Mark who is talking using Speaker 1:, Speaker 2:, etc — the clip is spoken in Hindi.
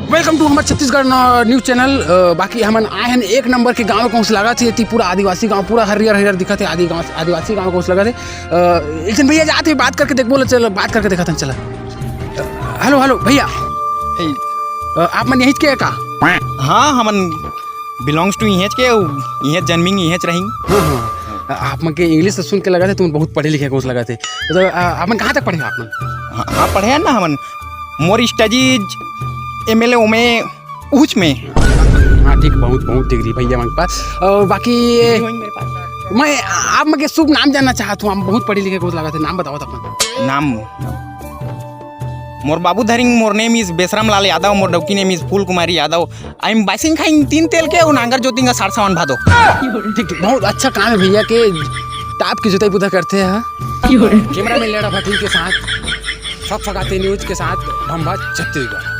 Speaker 1: वेलकम टू हमारे छत्तीसगढ़ न्यूज़ चैनल। बाकी हमन आए हैं एक नंबर के गाँव कौन से लगा थे पूरा आदिवासी गांव, पूरा हरियर हरियर दिखा थे। आदिवासी गांव कौन से लगा थे। एक जन भैया जाते बात करके देख, बोले चल बात करके देखा था। चला हेलो हेलो भैया, आप मन यहीं के का?
Speaker 2: हाँ, हमन बिलोंग्स टू इहेच के, इहेच जन्मिंग इहेच रही।
Speaker 1: आप मन के इंग्लिश से सुन के लगा थे तुम बहुत पढ़े लिखे कौन से लगा थे। तो आप मन कहाँ तक पढ़े आप मन?
Speaker 2: हाँ पढ़े हैं ना हमन। मोर स्टडीज MLA में ऊँच में।
Speaker 1: हाँ ठीक, बहुत डिग्री भैया हमारे पास। और बाकी मैं आप मन के शुभ नाम जानना चाहता हूँ। हम बहुत पढ़े लिखे कौन से लगा थे, नाम बताओ अपना।
Speaker 2: नाम मोर बाबू धरिंग, मोर नेम इज बेसराम लाल यादव, मोर डौकी name is Phool Kumari Yadav. I am बाइसिंग खाइंग 3 तेल के नांगर जोतिंग 7 भादो।
Speaker 1: ठीक, बहुत अच्छा काम है भैया के। टाप की जुताई पुता करते हैं। कैमरा में लेड़ा भट्टी के साथ, फगाते न्यूज के साथ, भंभा छत्तीसगढ़।